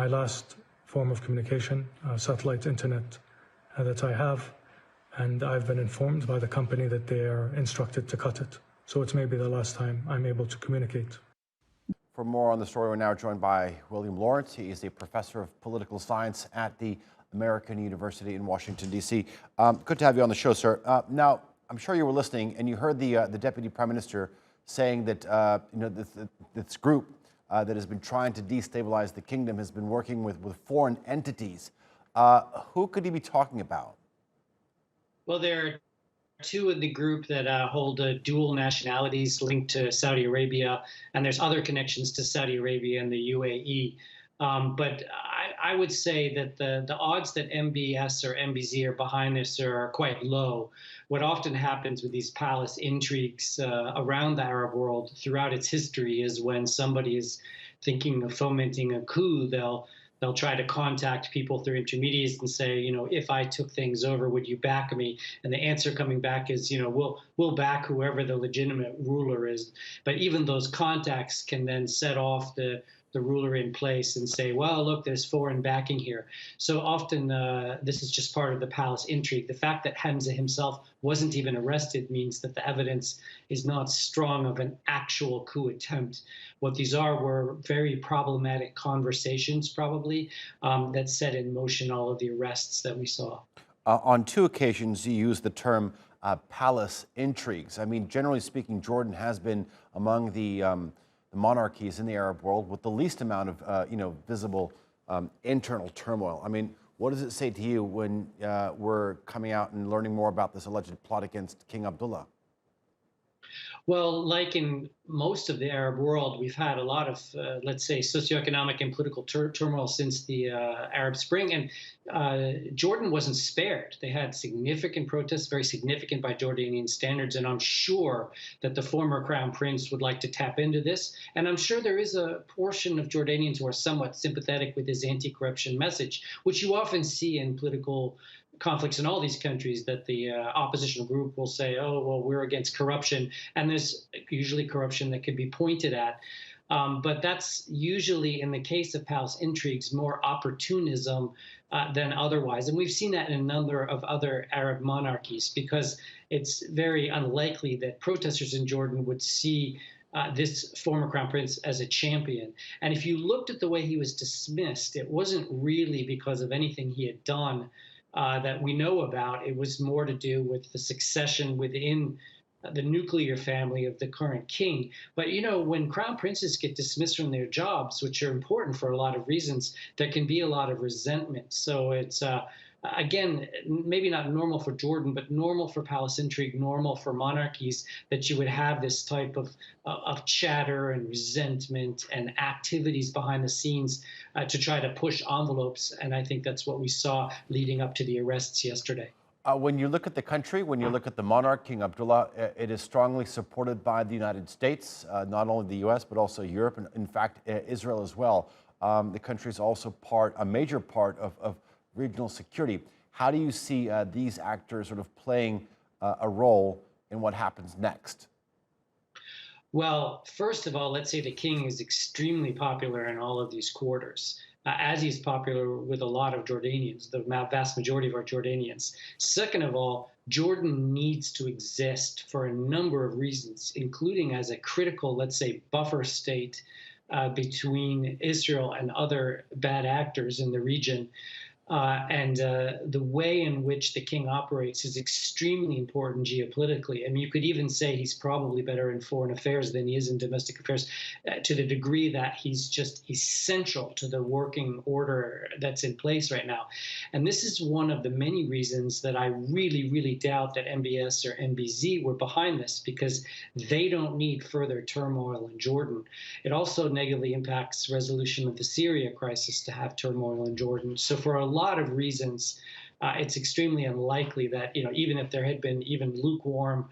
my last form of communication, satellite internet that I have, and I've been informed by the company that they are instructed to cut it. So it's maybe the last time I'm able to communicate. For more on the story, we're now joined by William Lawrence. He is a professor of political science at the American University in Washington, D.C. Good to have you on the show, sir. Now, I'm sure you were listening and you heard the Deputy Prime Minister saying that this group that has been trying to destabilize the kingdom has been working with foreign entities. Who could he be talking about? Well, there are two in the group that hold dual nationalities linked to Saudi Arabia, and there's other connections to Saudi Arabia and the UAE. But I would say that the odds that MBS or MBZ are behind this are quite low. What often happens with these palace intrigues around the Arab world throughout its history is when somebody is thinking of fomenting a coup, they'll try to contact people through intermediaries and say, you know, if I took things over, would you back me? And the answer coming back is, you know, we'll back whoever the legitimate ruler is. But even those contacts can then set off the ruler in place and say, well, look, there's foreign backing here. So often this is just part of the palace intrigue. The fact that Hamza himself wasn't even arrested means that the evidence is not strong of an actual coup attempt. What these were very problematic conversations, probably, that set in motion all of the arrests that we saw. On two occasions, you used the term palace intrigues. I mean, generally speaking, Jordan has been among the monarchies in the Arab world with the least amount of, visible internal turmoil. I mean, what does it say to you when we're coming out and learning more about this alleged plot against King Abdullah? Well, like in most of the Arab world, we've had a lot of, let's say, socioeconomic and political turmoil since the Arab Spring. And Jordan wasn't spared. They had significant protests, very significant by Jordanian standards. And I'm sure that the former crown prince would like to tap into this. And I'm sure there is a portion of Jordanians who are somewhat sympathetic with his anti-corruption message, which you often see in political conflicts in all these countries, that the opposition group will say, oh, well, we're against corruption. And there's usually corruption that could be pointed at. But that's usually, in the case of palace intrigues, more opportunism than otherwise. And we've seen that in a number of other Arab monarchies, because it's very unlikely that protesters in Jordan would see this former crown prince as a champion. And if you looked at the way he was dismissed, it wasn't really because of anything he had done that we know about. It was more to do with the succession within the nuclear family of the current king. But, you know, when crown princes get dismissed from their jobs, which are important for a lot of reasons, there can be a lot of resentment. So it's, again, maybe not normal for Jordan, but normal for palace intrigue, normal for monarchies, that you would have this type of chatter and resentment and activities behind the scenes to try to push envelopes. And I think that's what we saw leading up to the arrests yesterday. When you look at the country, when you look at the monarch, King Abdullah, it is strongly supported by the United States, not only the U.S., but also Europe, and in fact, Israel as well. The country is also a major part of regional security. How do you see these actors sort of playing a role in what happens next? Well, first of all, let's say the king is extremely popular in all of these quarters, as he's popular with a lot of Jordanians, the vast majority of our Jordanians. Second of all, Jordan needs to exist for a number of reasons, including as a critical, let's say, buffer state between Israel and other bad actors in the region. And the way in which the king operates is extremely important geopolitically. I mean, you could even say he's probably better in foreign affairs than he is in domestic affairs, to the degree that he's just essential to the working order that's in place right now. And this is one of the many reasons that I really, really doubt that MBS or MBZ were behind this, because they don't need further turmoil in Jordan. It also negatively impacts resolution of the Syria crisis to have turmoil in Jordan. So for a lot of reasons, it's extremely unlikely that, even if there had been even lukewarm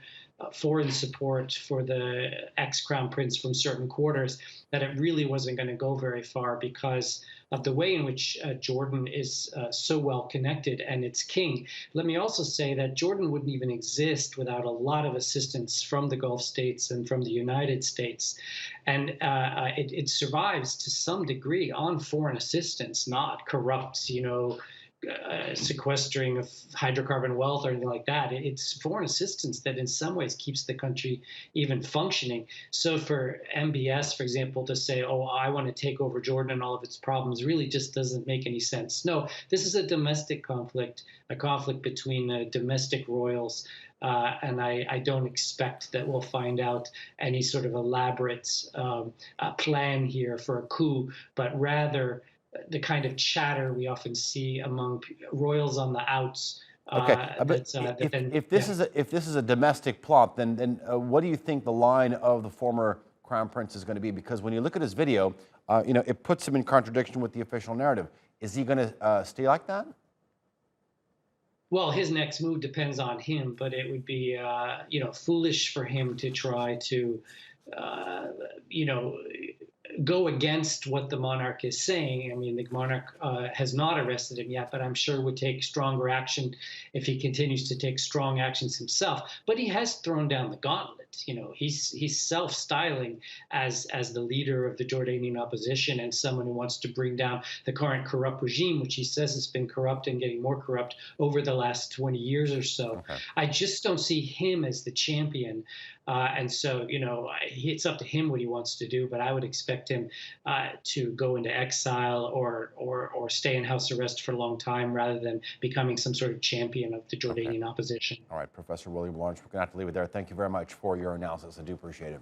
foreign support for the ex-crown prince from certain quarters, that it really wasn't going to go very far because of the way in which Jordan is so well connected and its king. Let me also say that Jordan wouldn't even exist without a lot of assistance from the Gulf states and from the United States. And it survives to some degree on foreign assistance, not corrupt, sequestering of hydrocarbon wealth or anything like that. It's foreign assistance that in some ways keeps the country even functioning. So for MBS, for example, to say, oh, I want to take over Jordan and all of its problems really just doesn't make any sense. No, this is a domestic conflict, a conflict between domestic royals. And I don't expect that we'll find out any sort of elaborate plan here for a coup, but rather the kind of chatter we often see among royals on the outs. Okay, but if this is a domestic plot, then what do you think the line of the former crown prince is going to be? Because when you look at his video, it puts him in contradiction with the official narrative. Is he going to stay like that? Well, his next move depends on him, but it would be, foolish for him to try to, go against what the monarch is saying. I mean, the monarch has not arrested him yet, but I'm sure would take stronger action if he continues to take strong actions himself. But he has thrown down the gauntlet. He's self-styling as the leader of the Jordanian opposition and someone who wants to bring down the current corrupt regime, which he says has been corrupt and getting more corrupt over the last 20 years or so. Okay. I just don't see him as the champion. And so, it's up to him what he wants to do, but I would expect him to go into exile or stay in house arrest for a long time rather than becoming some sort of champion of the Jordanian opposition. All right, Professor William Lawrence, we're going to have to leave it there. Thank you very much for your analysis. I do appreciate it.